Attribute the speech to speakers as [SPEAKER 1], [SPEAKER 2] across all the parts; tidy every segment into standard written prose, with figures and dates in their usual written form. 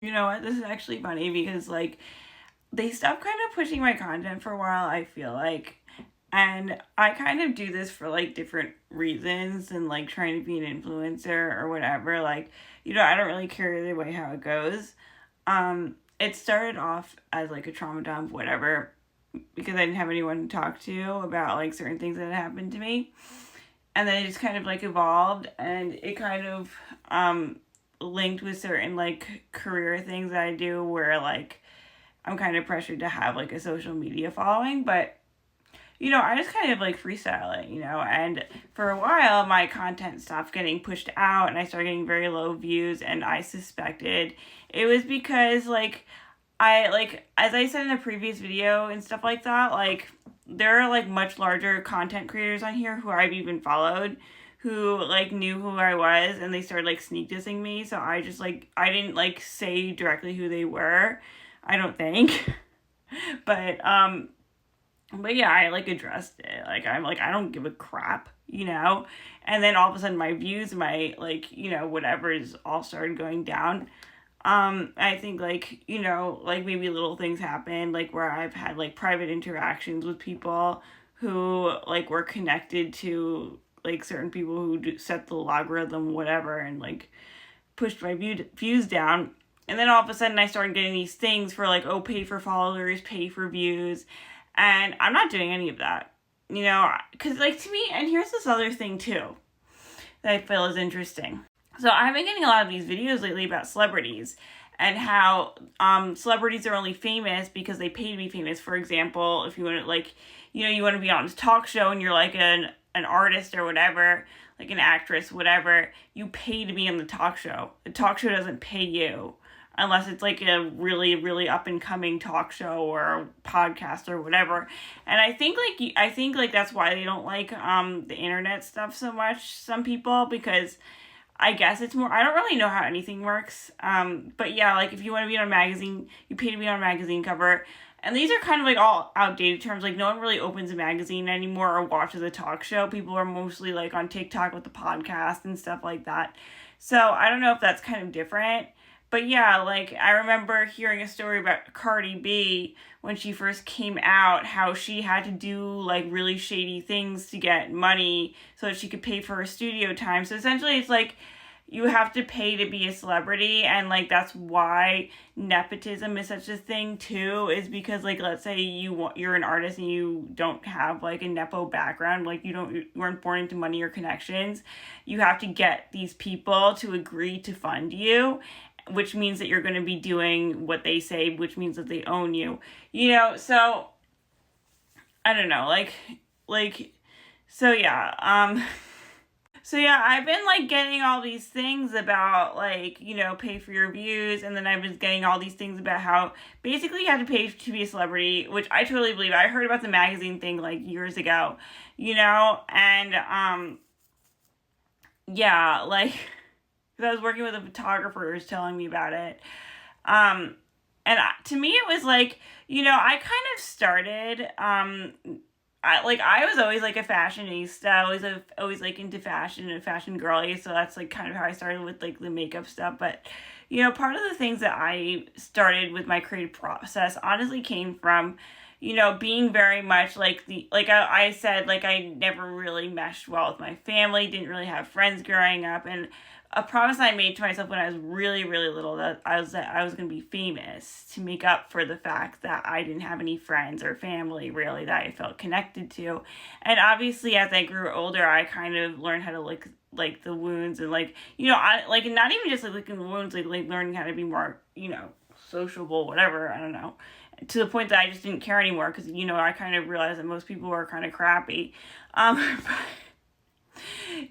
[SPEAKER 1] You know what? This is actually funny because like they stopped kind of pushing my content for a while, I feel like. And I kind of do this for like different reasons and like trying to be an influencer or whatever. Like, I don't really care either way how it goes. It started off as like a trauma dump, whatever, because I didn't have anyone to talk to about like certain things that had happened to me. And then it just kind of like evolved and it kind of linked with certain like career things that I do where like I'm kind of pressured to have like a social media following, but I just kind of like freestyle it, and for a while my content stopped getting pushed out and I started getting very low views, and I suspected it was because like as I said in the previous video and stuff like that, like there are like much larger content creators on here who I've even followed who like knew who I was and they started like sneak dissing me, so I just like I didn't like say directly who they were, I don't think. but but yeah, I like addressed it. Like I'm like I don't give a crap, And then all of a sudden my views, my like, whatever is all started going down. I think like, like maybe little things happen like where I've had like private interactions with people who like were connected to like certain people who set the logarithm whatever and like pushed my views down. And then all of a sudden I started getting these things for like, oh, pay for followers, pay for views. And I'm not doing any of that, because like to me, and here's this other thing too that I feel is interesting. So I've been getting a lot of these videos lately about celebrities and how celebrities are only famous because they pay to be famous. For example, if you want to like, you want to be on a talk show and you're like an artist or whatever, like an actress, whatever, you pay to be on the talk show. The talk show doesn't pay you unless it's like a really, really up and coming talk show or podcast or whatever. And I think like that's why they don't like the internet stuff so much, some people, because I guess it's more, I don't really know how anything works. But yeah, like if you want to be on a magazine, you pay to be on a magazine cover. And these are kind of like all outdated terms. Like no one really opens a magazine anymore or watches a talk show. People are mostly like on TikTok with the podcast and stuff like that. So I don't know if that's kind of different. But yeah, like I remember hearing a story about Cardi B when she first came out, how she had to do like really shady things to get money so that she could pay for her studio time. So essentially it's like you have to pay to be a celebrity, and like that's why nepotism is such a thing too, is because like let's say you're an artist and you don't have like a nepo background, like you weren't born into money or connections, you have to get these people to agree to fund you, which means that you're going to be doing what they say, which means that they own you, so I don't know, so yeah, so yeah, I've been like getting all these things about like, pay for your views, and then I was getting all these things about how basically you have to pay to be a celebrity, which I totally believe. I heard about the magazine thing like years ago, and yeah, like because I was working with a photographer who was telling me about it. To me, it was like, I kind of started, I was always like a fashionista. I was always like into fashion and fashion girly. So that's like kind of how I started with like the makeup stuff. But, part of the things that I started with my creative process honestly came from, being very much like I said, like I never really meshed well with my family, didn't really have friends growing up. And a promise I made to myself when I was really, really little that I was going to be famous to make up for the fact that I didn't have any friends or family really that I felt connected to. And obviously, as I grew older, I kind of learned how to like the wounds and like, I like not even just like licking the wounds, like learning how to be more, sociable, whatever. I don't know. To the point that I just didn't care anymore because, I kind of realized that most people are kind of crappy.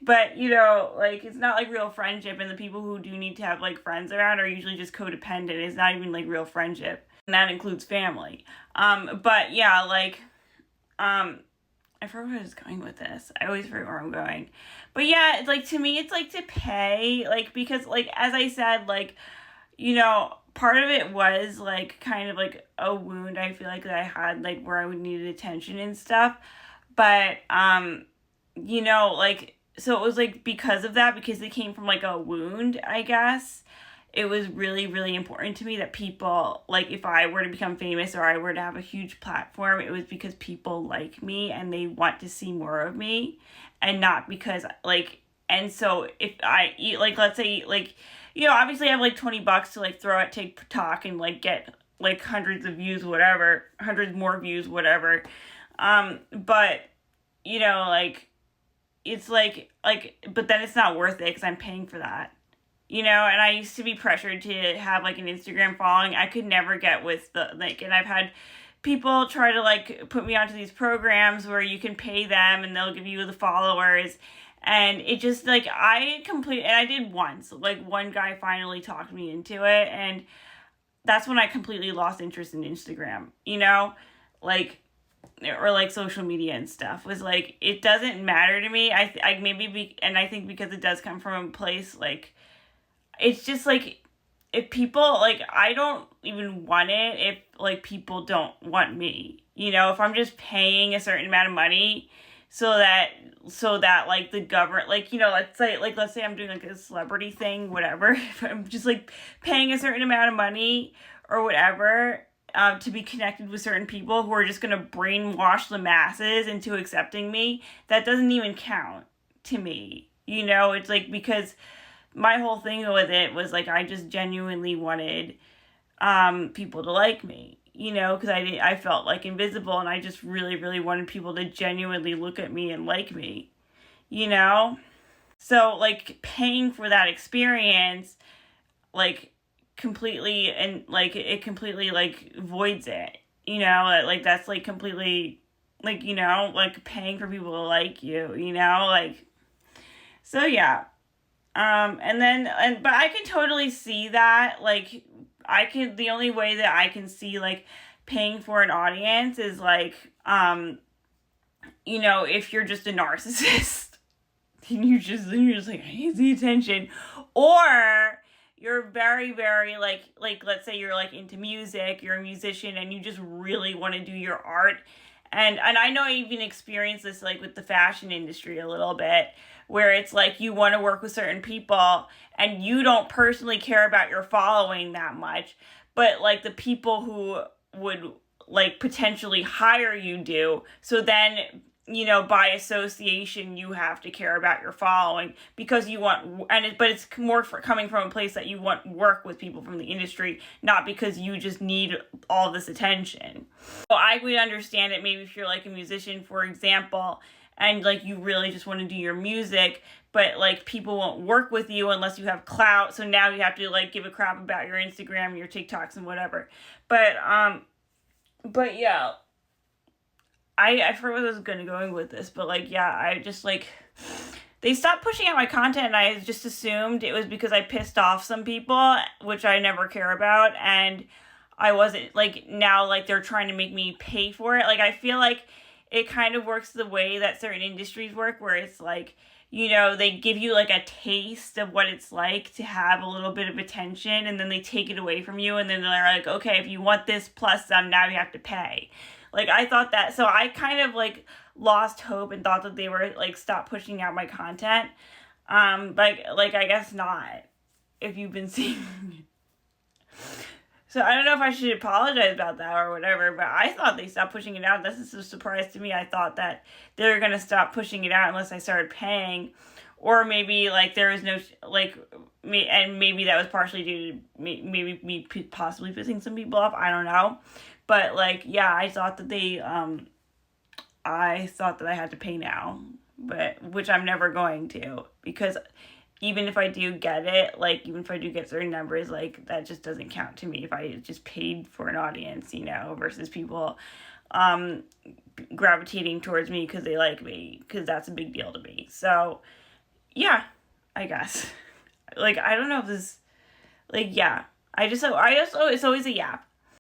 [SPEAKER 1] But, like, it's not, like, real friendship, and the people who do need to have, like, friends around are usually just codependent. It's not even, like, real friendship, and that includes family. But, yeah, like, I forgot where I was going with this. I always forget where I'm going. But, yeah, it's, like, to me, it's, like, to pay, like, because, like, as I said, like, part of it was, like, kind of, like, a wound I feel like that I had, like, where I would need attention and stuff. But, like, so it was like because of that, because it came from like a wound, I guess, it was really, really important to me that people, like, if I were to become famous or I were to have a huge platform, it was because people like me and they want to see more of me, and not because, like, and so if I eat, like, let's say, like, obviously I have, like, $20 to, like, throw at TikTok and, like, get, like, hundreds of views, whatever, hundreds more views, whatever, but, like, it's, like, but then it's not worth it because I'm paying for that. And I used to be pressured to have, like, an Instagram following. I could never get with and I've had people try to, like, put me onto these programs where you can pay them and they'll give you the followers. And it just, like, and I did once. Like, one guy finally talked me into it, and that's when I completely lost interest in Instagram, Like, or, like, social media and stuff. Was, like, it doesn't matter to me. I think because it does come from a place, like, it's just, like, if people, like, I don't even want it if, like, people don't want me. If I'm just paying a certain amount of money so that, like, the government, like, let's say I'm doing, like, a celebrity thing, whatever. If I'm just, like, paying a certain amount of money or whatever, to be connected with certain people who are just going to brainwash the masses into accepting me, that doesn't even count to me. It's, like, because my whole thing with it was, like, I just genuinely wanted people to like me, because I felt, like, invisible, and I just really, really wanted people to genuinely look at me and like me, So, like, paying for that experience, like, completely, and, like, it completely, like, voids it, like, that's, like, completely, like, like, paying for people to like you, like, so, yeah. But I can totally see that, like, the only way that I can see, like, paying for an audience is, like, if you're just a narcissist, and you're just like, I need the attention, or you're very, very, like, let's say you're, like, into music, you're a musician, and you just really want to do your art, and I know I even experienced this, like, with the fashion industry a little bit, where it's, like, you want to work with certain people, and you don't personally care about your following that much, but, like, the people who would, like, potentially hire you do, so then, by association, you have to care about your following, because you want, but it's more coming from a place that you want work with people from the industry, not because you just need all this attention. So I would understand it maybe if you're, like, a musician, for example, and, like, you really just want to do your music, but, like, people won't work with you unless you have clout, so now you have to, like, give a crap about your Instagram, your TikToks, and whatever. But yeah, I forgot where I was going with this, but, like, yeah, I just, like, they stopped pushing out my content, and I just assumed it was because I pissed off some people, which I never care about, and I wasn't, like, now, like, they're trying to make me pay for it. Like, I feel like it kind of works the way that certain industries work, where it's, like, they give you, like, a taste of what it's like to have a little bit of attention, and then they take it away from you, and then they're like, okay, if you want this plus some, now you have to pay. Like, I thought that, so I kind of, like, lost hope and thought that they were, like, stop pushing out my content. Like, I guess not, if you've been seeing So I don't know if I should apologize about that or whatever, but I thought they stopped pushing it out. This is a surprise to me. I thought that they were going to stop pushing it out unless I started paying. Or maybe, like, there was no, like, and maybe that was partially due to maybe me possibly pissing some people off. I don't know. But, like, yeah, I thought that I thought that I had to pay now, which I'm never going to, because even if I do get it, like, even if I do get certain numbers, like, that just doesn't count to me if I just paid for an audience, versus people gravitating towards me because they like me, because that's a big deal to me. So, yeah, I guess. Like, I don't know if this, like, yeah. It's always a yap.